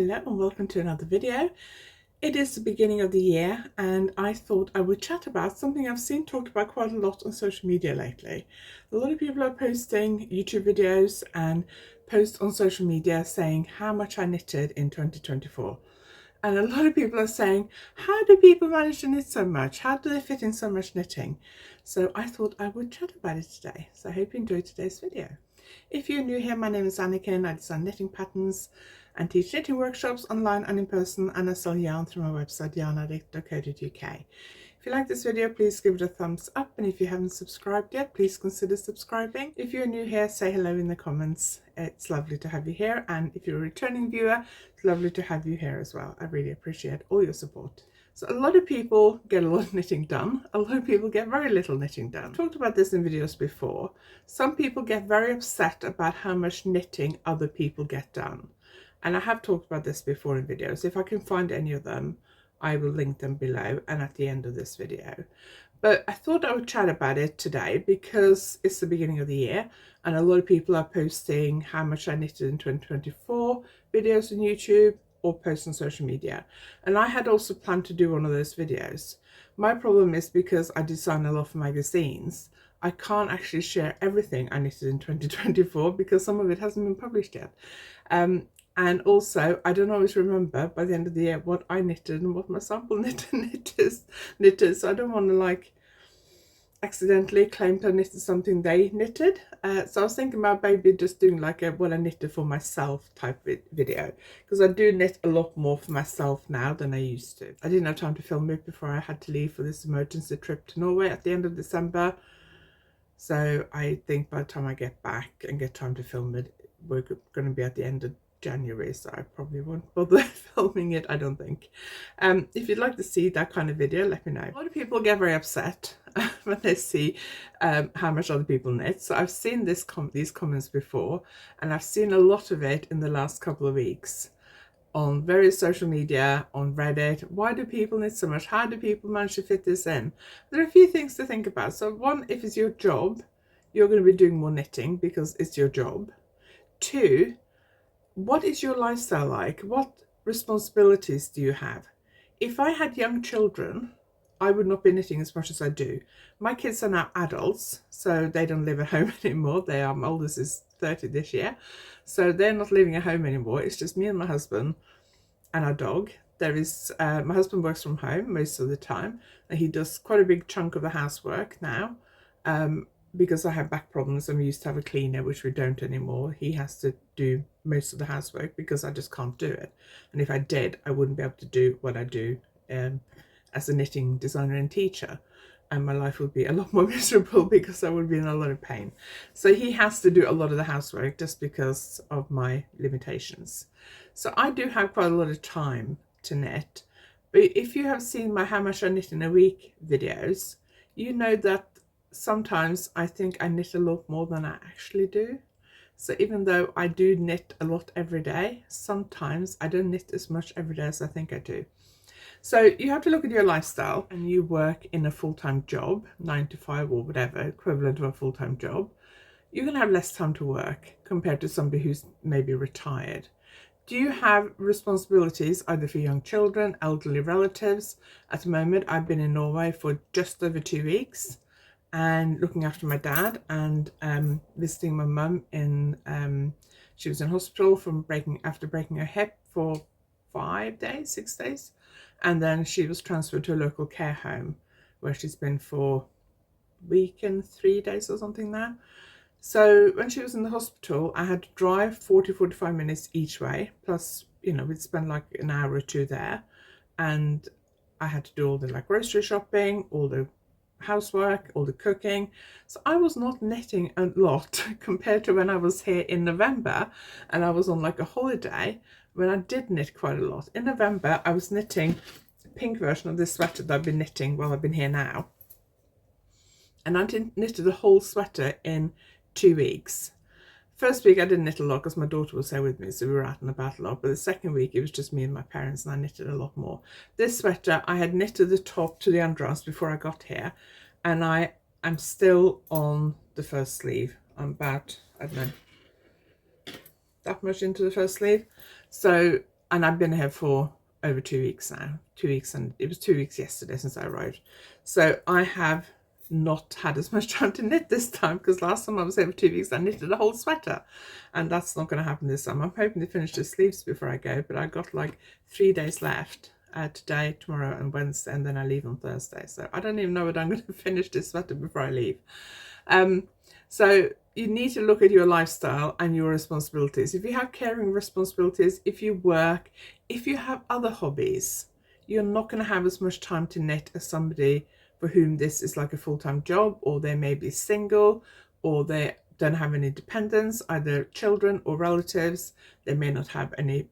Hello and welcome to another video. It is the beginning of the year and I thought I would chat about something I've seen talked about quite a lot on social media lately. A lot of people are posting YouTube videos and posts on social media saying how much I knitted in 2024. And a lot of people are saying, how do people manage to knit so much? How do they fit in so much knitting? So I thought I would chat about it today. So I hope you enjoyed today's video. If you're new here, my name is Anniken. I design knitting patterns and teach knitting workshops online and in person, and I sell yarn through my website yarnaddict.co.uk. If you like this video, please give it a thumbs up, and if you haven't subscribed yet, please consider subscribing. If you're new here, say hello in the comments. It's lovely to have you here, and if you're a returning viewer, it's lovely to have you here as well. I really appreciate all your support. So a lot of people get a lot of knitting done. A lot of people get very little knitting done. I've talked about this in videos before. Some people get very upset about how much knitting other people get done. And I have talked about this before in videos. If I can find any of them, I will link them below and at the end of this video. But I thought I would chat about it today because it's the beginning of the year and a lot of people are posting how much I knitted in 2024 videos on YouTube or post on social media. And I had also planned to do one of those videos. My problem is because I design a lot for magazines, I can't actually share everything I knitted in 2024 because some of it hasn't been published yet. And also, I don't always remember by the end of the year what I knitted and what my sample knitters knitted. So I don't want to like accidentally claim to have knitted something they knitted. So I was thinking about maybe just doing like a what I knitted for myself type video, because I do knit a lot more for myself now than I used to. I didn't have time to film it before I had to leave for this emergency trip to Norway at the end of December. So I think by the time I get back and get time to film it, we're going to be at the end of January, so I probably won't bother filming it, I don't think. If you'd like to see that kind of video, let me know. A lot of people get very upset when they see how much other people knit. So I've seen these comments before, and I've seen a lot of it in the last couple of weeks on various social media, on Reddit. Why do people knit so much? How do people manage to fit this in? There are a few things to think about. So one, if it's your job, you're going to be doing more knitting because it's your job. Two, what is your lifestyle like? What responsibilities do you have? If I had young children, I would not be knitting as much as I do. My kids are now adults, so they don't live at home anymore. My oldest is 30 this year, so they're not living at home anymore. It's just me and my husband and our dog. There is my husband works from home most of the time, and he does quite a big chunk of the housework now. Because I have back problems and we used to have a cleaner, which we don't anymore. He has to do most of the housework because I just can't do it. And if I did, I wouldn't be able to do what I do as a knitting designer and teacher. And my life would be a lot more miserable because I would be in a lot of pain. So he has to do a lot of the housework just because of my limitations. So I do have quite a lot of time to knit. But if you have seen my How Much I Knit in a Week videos, you know that sometimes I think I knit a lot more than I actually do. So even though I do knit a lot every day, sometimes I don't knit as much every day as I think I do. So you have to look at your lifestyle, and you work in a full-time job, 9 to 5 or whatever, equivalent to a full-time job. You're going to have less time to work compared to somebody who's maybe retired. Do you have responsibilities either for young children, elderly relatives? At the moment, I've been in Norway for just over 2 weeks. And looking after my dad and visiting my mum in she was in hospital after breaking her hip for 6 days, and then she was transferred to a local care home where she's been for a week and 3 days or something now. So when she was in the hospital, I had to drive 45 minutes each way, plus we'd spend like an hour or two there, and I had to do all the grocery shopping, all the housework, all the cooking. So I was not knitting a lot compared to when I was here in November and I was on like a holiday, when I did knit quite a lot. In November I was knitting a pink version of this sweater that I've been knitting while I've been here now, and I knitted the whole sweater in 2 weeks. First week I didn't knit a lot because my daughter was there with me, so we were out and about a lot. But the second week it was just me and my parents, and I knitted a lot more. This sweater, I had knitted the top to the underarms before I got here, and I am still on the first sleeve. I'm about, I don't know, that much into the first sleeve. So and I've been here for over 2 weeks now. 2 weeks, and it was 2 weeks yesterday since I arrived. So I have not had as much time to knit this time, because last time I was here for 2 weeks I knitted a whole sweater, and that's not going to happen this time. I'm hoping to finish the sleeves before I go, but I got like 3 days left, today, tomorrow and Wednesday, and then I leave on Thursday. So I don't even know whether I'm going to finish this sweater before I leave. So you need to look at your lifestyle and your responsibilities. If you have caring responsibilities, if you work, if you have other hobbies, you're not going to have as much time to knit as somebody for whom this is like a full-time job, or they may be single, or they don't have any dependents, either children or relatives. They may not have any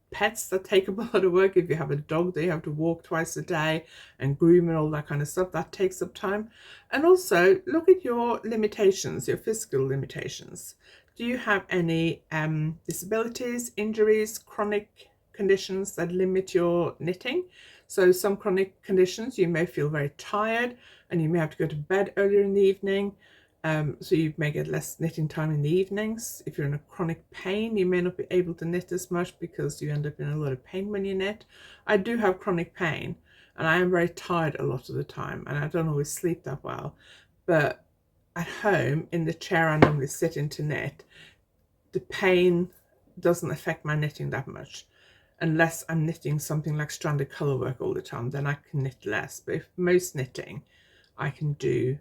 pets that take up a lot of work. If you have a dog that you have to walk twice a day and groom and all that kind of stuff, that takes up time. And also look at your limitations, your physical limitations. Do you have any disabilities, injuries, chronic conditions that limit your knitting? So some chronic conditions, you may feel very tired and you may have to go to bed earlier in the evening. So you may get less knitting time in the evenings. If you're in a chronic pain, you may not be able to knit as much because you end up in a lot of pain when you knit. I do have chronic pain and I am very tired a lot of the time, and I don't always sleep that well. But at home, in the chair I normally sit in to knit, the pain doesn't affect my knitting that much. Unless I'm knitting something like stranded colour work all the time, then I can knit less. But if most knitting I can do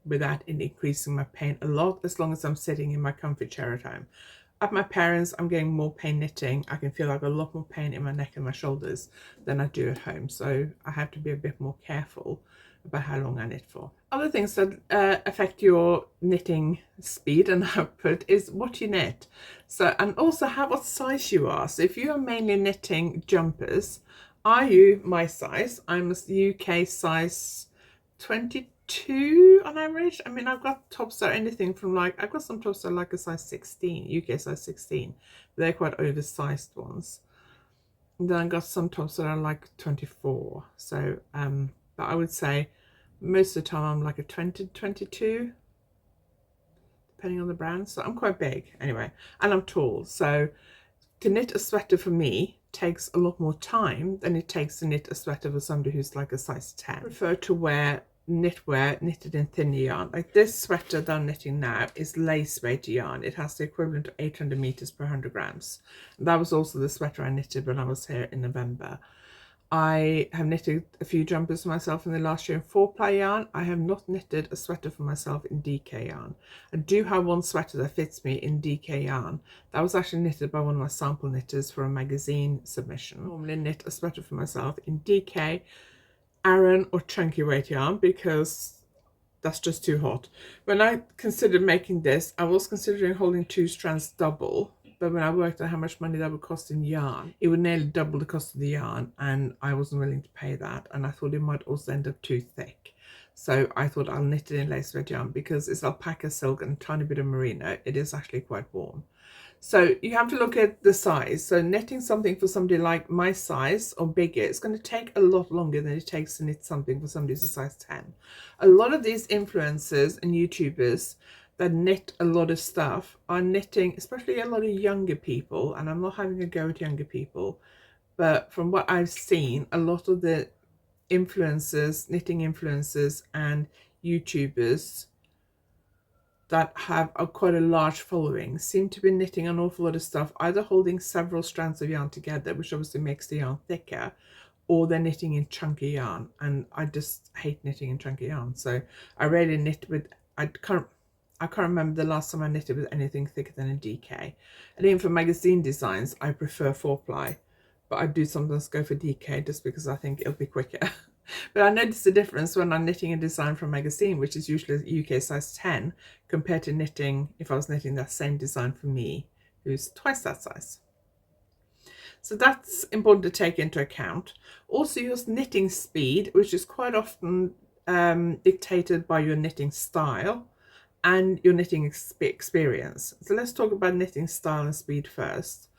without it increasing my pain a lot, as long as I'm sitting in my comfy chair at home. At my parents', I'm getting more pain knitting. I can feel like a lot more pain in my neck and my shoulders than I do at home. So I have to be a bit more careful about how long I knit for. Other things that affect your knitting speed and output is what you knit. So, and also what size you are. So if you are mainly knitting jumpers, are you my size? I'm a UK size 22 on average. I mean, I've got tops that are anything from like, I've got some tops that are like a size 16, UK size 16. They're quite oversized ones. And then I've got some tops that are like 24. So, but I would say most of the time I'm like a 20, 22, depending on the brand. So I'm quite big anyway, and I'm tall. So to knit a sweater for me takes a lot more time than it takes to knit a sweater for somebody who's like a size 10. I prefer to wear knitwear knitted in thin yarn. Like this sweater that I'm knitting now is lace weight yarn. It has the equivalent of 800 meters per 100 grams. And that was also the sweater I knitted when I was here in November. I have knitted a few jumpers for myself in the last year in 4-ply yarn. I have not knitted a sweater for myself in DK yarn. I do have one sweater that fits me in DK yarn. That was actually knitted by one of my sample knitters for a magazine submission. I normally knit a sweater for myself in DK, Aran or chunky weight yarn because that's just too hot. When I considered making this, I was considering holding 2 strands double. But when I worked out how much money that would cost in yarn, it would nearly double the cost of the yarn, and I wasn't willing to pay that. And I thought it might also end up too thick. So I thought I'll knit it in lace weight yarn because it's alpaca silk and a tiny bit of merino. It is actually quite warm. So you have to look at the size. So knitting something for somebody like my size or bigger, it's going to take a lot longer than it takes to knit something for somebody who's a size 10. A lot of these influencers and YouTubers that knit a lot of stuff are knitting, especially a lot of younger people, and I'm not having a go at younger people, but from what I've seen, a lot of the influencers, knitting influencers and YouTubers that have quite a large following seem to be knitting an awful lot of stuff, either holding several strands of yarn together, which obviously makes the yarn thicker, or they're knitting in chunky yarn, and I just hate knitting in chunky yarn. So I rarely knit with, I can't remember the last time I knitted with anything thicker than a DK. And even for magazine designs, I prefer 4-ply, but I do sometimes go for DK just because I think it'll be quicker. But I noticed the difference when I'm knitting a design for a magazine, which is usually UK size 10, compared to knitting, if I was knitting that same design for me, who's twice that size. So that's important to take into account. Also your knitting speed, which is quite often dictated by your knitting style and your knitting experience. So let's talk about knitting style and speed first.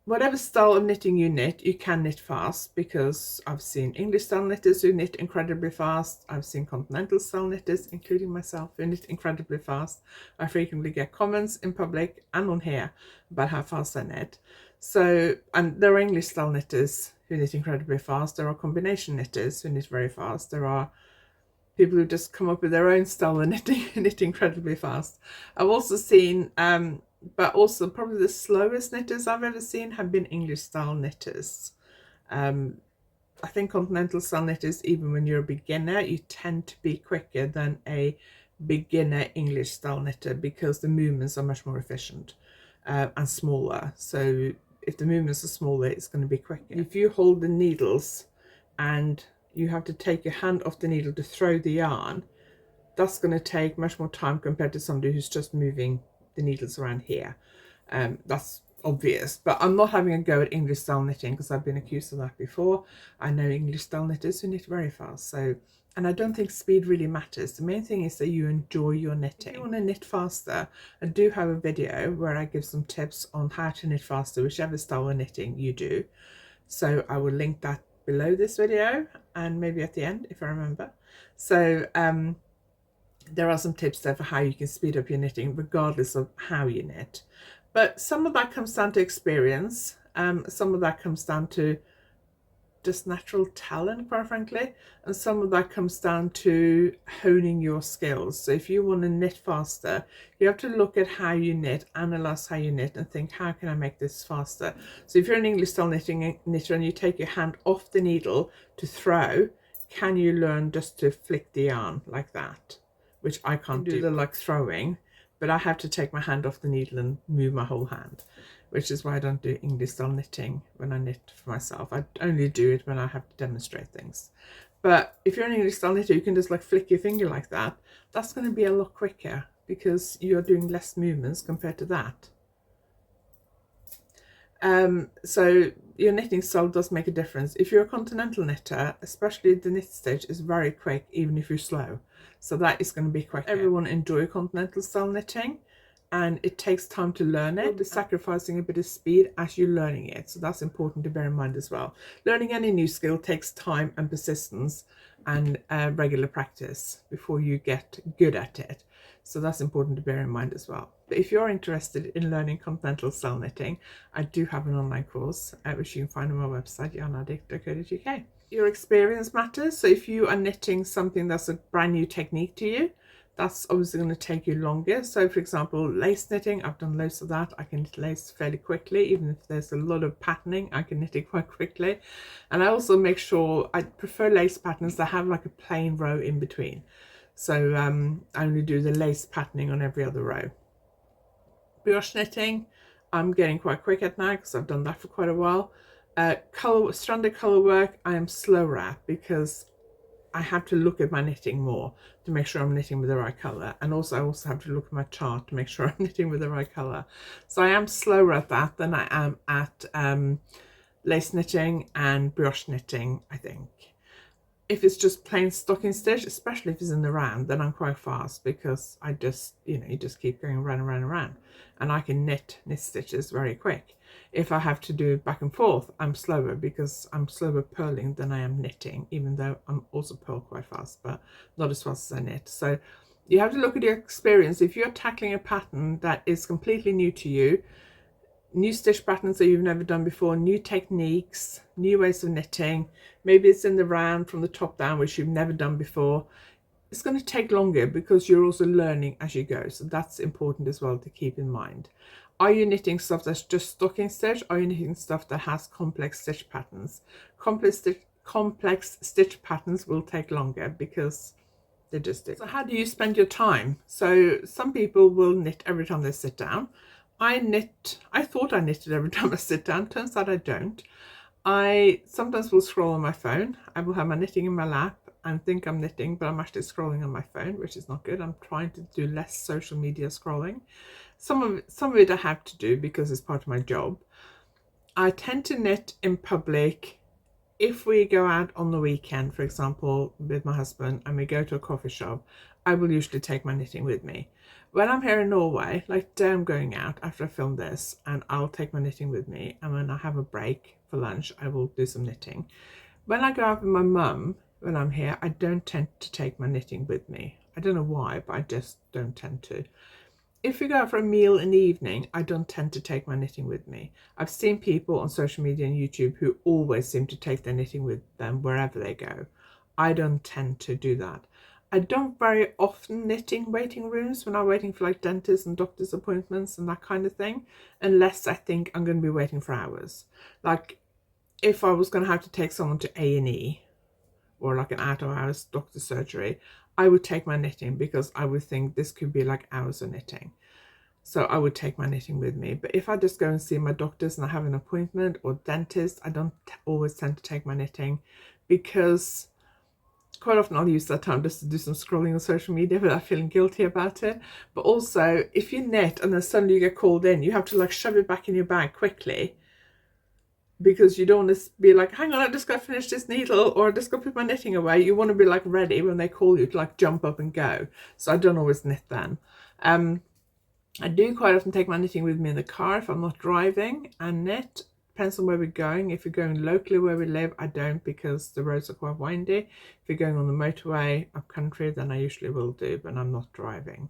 Whatever style of knitting you knit, you can knit fast, because I've seen English style knitters who knit incredibly fast. I've seen continental style knitters, including myself, who knit incredibly fast. I frequently get comments in public and on here about how fast I knit. So, and there are English style knitters who knit incredibly fast. There are combination knitters who knit very fast. There are people who just come up with their own style of knitting and knit incredibly fast. I've also seen, but also probably the slowest knitters I've ever seen have been English style knitters. I think continental style knitters, even when you're a beginner, you tend to be quicker than a beginner English style knitter because the movements are much more efficient and smaller. So if the movements are smaller, it's going to be quicker. If you hold the needles and you have to take your hand off the needle to throw the yarn, that's going to take much more time compared to somebody who's just moving the needles around here. That's obvious, but I'm not having a go at English style knitting because I've been accused of that before. I know English style knitters who knit very fast, so, and I don't think speed really matters. The main thing is that you enjoy your knitting. If you want to knit faster, I do have a video where I give some tips on how to knit faster, whichever style of knitting you do. So I will link that below this video and maybe at the end if I remember. So there are some tips there for how you can speed up your knitting regardless of how you knit. But some of that comes down to experience. Some of that comes down to just natural talent, quite frankly, and some of that comes down to honing your skills. So if you want to knit faster, you have to look at how you knit, analyze how you knit, and think, how can I make this faster? So if you're an English style knitter and you take your hand off the needle to throw, can you learn just to flick the yarn like that? Which I can't do, the like throwing, but I have to take my hand off the needle and move my whole hand, which is why I don't do English style knitting when I knit for myself. I only do it when I have to demonstrate things. But if you're an English style knitter, you can just like flick your finger like that. That's going to be a lot quicker because you're doing less movements compared to that. So your knitting style does make a difference. If you're a continental knitter, especially the knit stitch is very quick, even if you're slow. So that is going to be quick. Everyone enjoy continental style knitting, and it takes time to learn it. You'll be sacrificing a bit of speed as you're learning it. So that's important to bear in mind as well. Learning any new skill takes time and persistence and regular practice before you get good at it. So that's important to bear in mind as well. But if you're interested in learning continental style knitting, I do have an online course which you can find on my website, YarnAddict.co.uk. Your experience matters. So if you are knitting something that's a brand new technique to you, that's obviously going to take you longer. So for example, lace knitting, I've done loads of that. I can knit lace fairly quickly. Even if there's a lot of patterning, I can knit it quite quickly. And I also make sure, I prefer lace patterns that have like a plain row in between. So I only do the lace patterning on every other row. Brioche knitting, I'm getting quite quick at now because I've done that for quite a while. Stranded colour work, I am slower at because I have to look at my knitting more to make sure I'm knitting with the right colour, and also I also have to look at my chart to make sure I'm knitting with the right colour. So I am slower at that than I am at lace knitting and brioche knitting, I think. If it's just plain stocking stitch, especially if it's in the round, then I'm quite fast because I just, you just keep going around and around and around, and I can knit stitches very quick. If I have to do back and forth, I'm slower because I'm slower purling than I am knitting, even though I'm also purl quite fast, but not as fast as I knit. So you have to look at your experience. If you're tackling a pattern that is completely new to you, new stitch patterns that you've never done before, new techniques, new ways of knitting, maybe it's in the round from the top down, which you've never done before, it's going to take longer because you're also learning as you go. So that's important as well to keep in mind. Are you knitting stuff that's just stocking stitch? Are you knitting stuff that has complex stitch patterns? Complex stitch patterns will take longer because they just do. So how do you spend your time? So some people will knit every time they sit down. I thought I knitted every time I sit down. Turns out I don't. I sometimes will scroll on my phone. I will have my knitting in my lap and think I'm knitting, but I'm actually scrolling on my phone, which is not good. I'm trying to do less social media scrolling. Some of it I have to do because it's part of my job. I tend to knit in public. If we go out on the weekend, for example, with my husband and we go to a coffee shop, I will usually take my knitting with me. When I'm here in Norway, like today I'm going out after I film this, and I'll take my knitting with me, and when I have a break for lunch I will do some knitting. When I go out with my mum when I'm here, I don't tend to take my knitting with me. I don't know why, but I just don't tend to. if we go out for a meal in the evening, I don't tend to take my knitting with me. I've seen people on social media and YouTube who always seem to take their knitting with them wherever they go. I don't tend to do that. I don't very often knit in waiting rooms when I'm waiting for like dentist and doctor's appointments and that kind of thing, unless I think I'm going to be waiting for hours. Like if I was going to have to take someone to A&E or like an out-of-hours doctor's surgery, I would take my knitting because I would think this could be like hours of knitting. So I would take my knitting with me. But if I just go and see my doctors and I have an appointment or dentist, I don't always tend to take my knitting because quite often I'll use that time just to do some scrolling on social media without feeling guilty about it. But also, if you knit and then suddenly you get called in, you have to like shove it back in your bag quickly because you don't want to be like, hang on, I just got to finish this needle or I just got to put my knitting away. You want to be like ready when they call you to like jump up and go. So I don't always knit then. I do quite often take my knitting with me in the car if I'm not driving and knit. Depends on where we're going. If we're going locally where we live, I don't because the roads are quite windy. If we're going on the motorway up country, then I usually will do, but I'm not driving.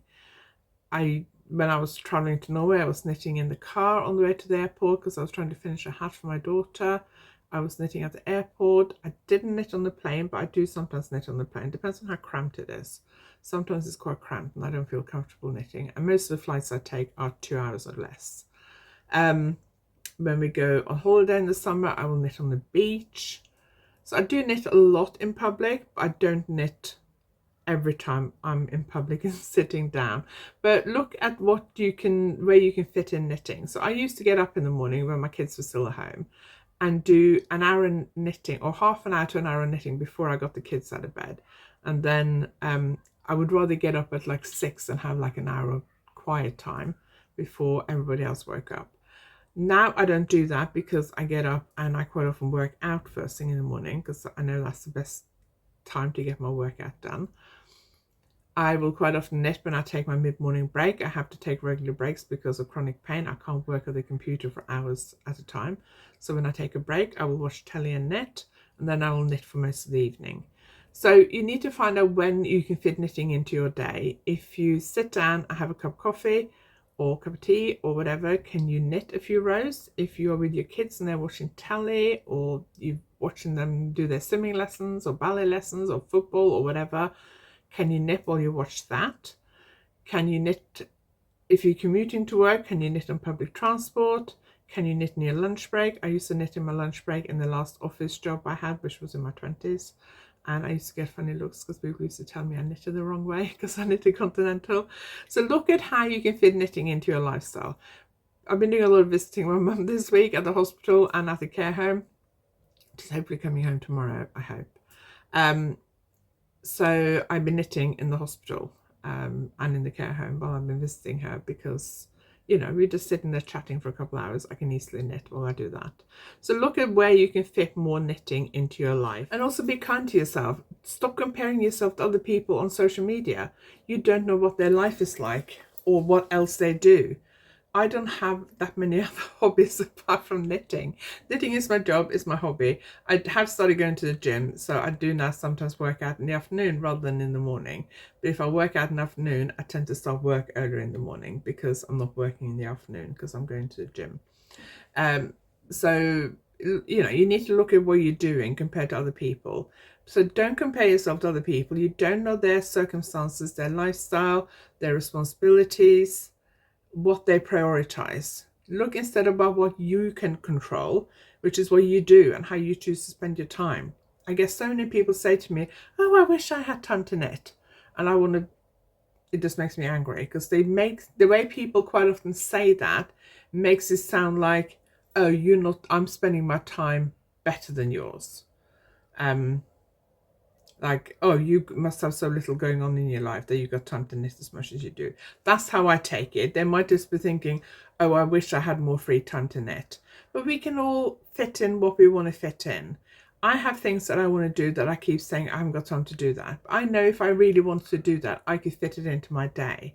When I was traveling to Norway, I was knitting in the car on the way to the airport because I was trying to finish a hat for my daughter. I was knitting at the airport. I didn't knit on the plane, but I do sometimes knit on the plane. Depends on how cramped it is. Sometimes it's quite cramped and I don't feel comfortable knitting. And most of the flights I take are 2 hours or less. When we go on holiday in the summer, I will knit on the beach. So I do knit a lot in public, but I don't knit every time I'm in public and sitting down. But look at where you can fit in knitting. So I used to get up in the morning when my kids were still at home and do an hour in knitting or half an hour to an hour in knitting before I got the kids out of bed. And then I would rather get up at like 6 and have like an hour of quiet time before everybody else woke up. Now I don't do that because I get up and I quite often work out first thing in the morning because I know that's the best time to get my workout done. I will quite often knit when I take my mid-morning break. I have to take regular breaks because of chronic pain. I can't work at the computer for hours at a time. So when I take a break, I will watch telly and knit, and then I will knit for most of the evening. So you need to find out when you can fit knitting into your day. If you sit down and have a cup of coffee or a cup of tea or whatever, can you knit a few rows? If you're with your kids and they're watching telly or you're watching them do their swimming lessons or ballet lessons or football or whatever, can you knit while you watch that? Can you knit if you're commuting to work? Can you knit on public transport? Can you knit in your lunch break? I used to knit in my lunch break in the last office job I had, which was in my 20s. And I used to get funny looks because people used to tell me I knitted the wrong way because I knitted continental. So look at how you can fit knitting into your lifestyle. I've been doing a lot of visiting my mum this week at the hospital and at the care home. She's hopefully coming home tomorrow, I hope. So I've been knitting in the hospital and in the care home while I've been visiting her because, you know, we're just sitting there chatting for a couple of hours. I can easily knit while I do that. So look at where you can fit more knitting into your life. And also be kind to yourself. Stop comparing yourself to other people on social media. You don't know what their life is like or what else they do. I don't have that many other hobbies apart from knitting. Knitting is my job, is my hobby. I have started going to the gym, so I do now sometimes work out in the afternoon rather than in the morning. But if I work out in the afternoon, I tend to start work earlier in the morning because I'm not working in the afternoon because I'm going to the gym. So, you know, you need to look at what you're doing compared to other people. So don't compare yourself to other people. You don't know their circumstances, their lifestyle, their responsibilities, what they prioritize. Look instead about what you can control, which is what you do and how you choose to spend your time. I guess so many people say to me, oh, I wish I had time to knit. And it just makes me angry because the way people quite often say that makes it sound like, oh, I'm spending my time better than yours. Like, oh, you must have so little going on in your life that you've got time to knit as much as you do. That's how I take it. They might just be thinking, oh, I wish I had more free time to knit. But we can all fit in what we want to fit in. I have things that I want to do that I keep saying I haven't got time to do that. I know if I really wanted to do that, I could fit it into my day.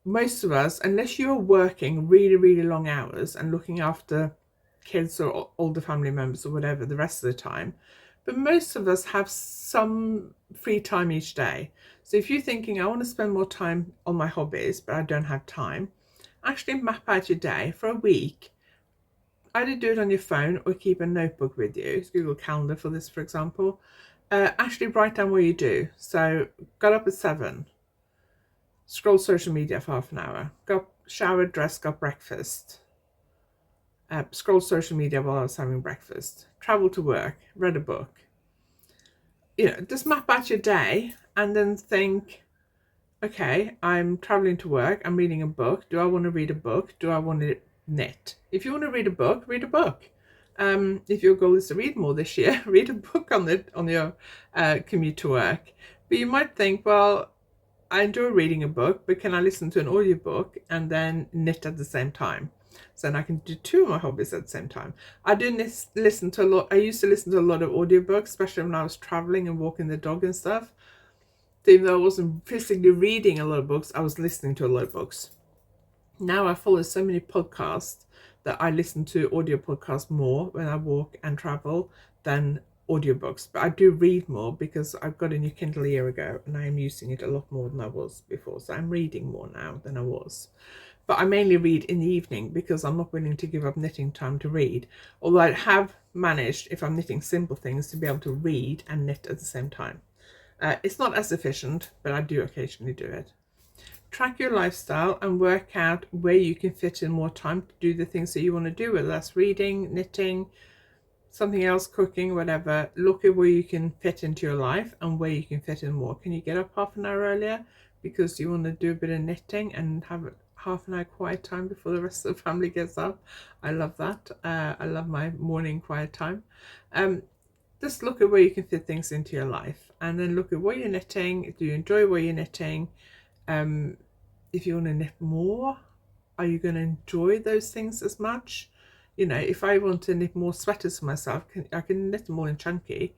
Most of us, unless you are working really, really long hours and looking after kids or older family members or whatever the rest of the time, but most of us have some free time each day. So if you're thinking, I want to spend more time on my hobbies, but I don't have time, actually map out your day for a week. Either do it on your phone or keep a notebook with you. It's Google Calendar for this, for example. Actually write down what you do. So got up at 7, scroll social media for half an hour, got showered, dressed, got breakfast, scroll social media while I was having breakfast, travel to work, read a book. Just map out your day and then think, okay, I'm traveling to work, I'm reading a book. Do I want to read a book? Do I want to knit? If you want to read a book, read a book. If your goal is to read more this year, read a book on your commute to work. But you might think, well, I enjoy reading a book, but can I listen to an audiobook and then knit at the same time? So then I can do two of my hobbies at the same time. I listen to a lot. I used to listen to a lot of audiobooks, especially when I was traveling and walking the dog and stuff. So even though I wasn't physically reading a lot of books, I was listening to a lot of books. Now I follow so many podcasts that I listen to audio podcasts more when I walk and travel than audiobooks. But I do read more because I've got a new Kindle a year ago and I am using it a lot more than I was before. So I'm reading more now than I was. But I mainly read in the evening because I'm not willing to give up knitting time to read. Although I have managed, if I'm knitting simple things, to be able to read and knit at the same time. It's not as efficient, but I do occasionally do it. Track your lifestyle and work out where you can fit in more time to do the things that you want to do, whether that's reading, knitting, something else, cooking, whatever. Look at where you can fit into your life and where you can fit in more. Can you get up half an hour earlier because you want to do a bit of knitting and have half an hour quiet time before the rest of the family gets up? I love that. I love my morning quiet time. Just look at where you can fit things into your life and then look at what you're knitting. Do you enjoy what you're knitting? If you want to knit more, are you going to enjoy those things as much? If I want to knit more sweaters for myself, I can knit them more in chunky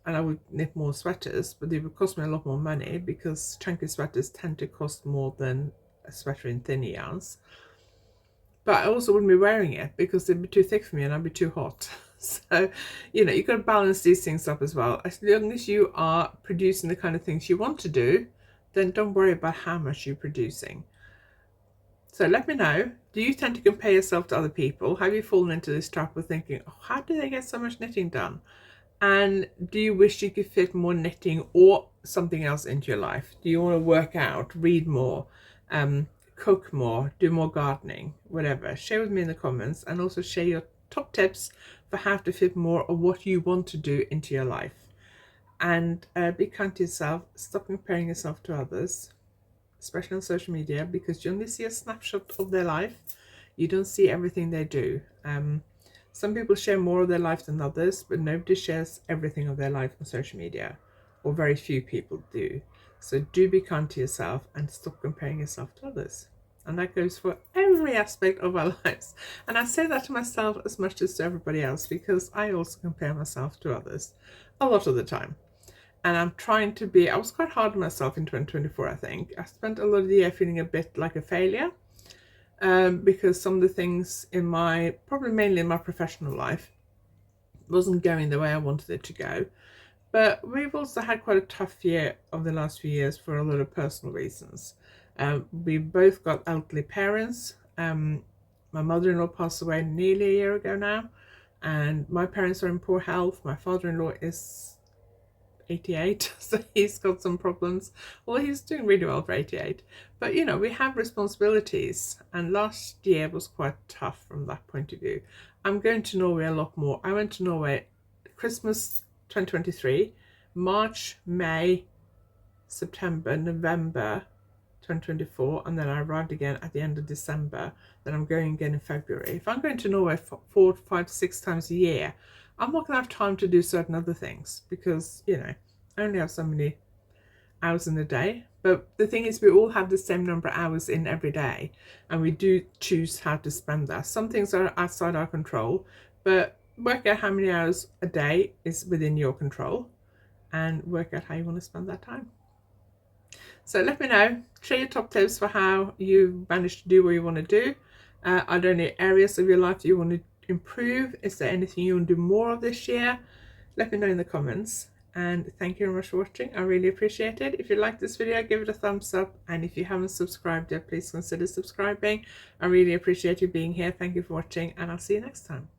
and I would knit more sweaters, but they would cost me a lot more money because chunky sweaters tend to cost more than a sweater in thin yarns. But I also wouldn't be wearing it because they'd be too thick for me and I'd be too hot. So, you've got to balance these things up as well. As long as you are producing the kind of things you want to do, then don't worry about how much you're producing. So let me know, do you tend to compare yourself to other people? Have you fallen into this trap of thinking, oh, how do they get so much knitting done? And do you wish you could fit more knitting or something else into your life? Do you want to work out, read more, cook more, do more gardening, whatever? Share with me in the comments and also share your top tips for how to fit more of what you want to do into your life. And be kind to yourself. Stop comparing yourself to others, especially on social media, because you only see a snapshot of their life. You don't see everything they do. Some people share more of their life than others, but nobody shares everything of their life on social media, or very few people do. So do be kind to yourself and stop comparing yourself to others. And that goes for every aspect of our lives. And I say that to myself as much as to everybody else because I also compare myself to others a lot of the time. And I'm trying to be, I was quite hard on myself in 2024, I think. I spent a lot of the year feeling a bit like a failure because some of the things in probably mainly in my professional life, wasn't going the way I wanted it to go. But we've also had quite a tough year of the last few years for a lot of personal reasons. We both got elderly parents. My mother-in-law passed away nearly a year ago now, and my parents are in poor health. My father-in-law is 88, so he's got some problems. Well, he's doing really well for 88. But we have responsibilities, and last year was quite tough from that point of view. I'm going to Norway a lot more. I went to Norway Christmas 2023, March, May, September, November 2024, and then I arrived again at the end of December. Then I'm going again in February. If I'm going to Norway 4, 5, 6 times a year, I'm not going to have time to do certain other things because, I only have so many hours in a day. But the thing is, we all have the same number of hours in every day, and we do choose how to spend that. Some things are outside our control, but work out how many hours a day is within your control and work out how you want to spend that time. So let me know, share your top tips for how you managed to do what you want to do. Are there any areas of your life that you want to improve? Is there anything you want to do more of this year? let me know in the comments. And thank you very much for watching. I really appreciate it. If you like this video, give it a thumbs up. And if you haven't subscribed yet, please consider subscribing. I really appreciate you being here. Thank you for watching, and I'll see you next time.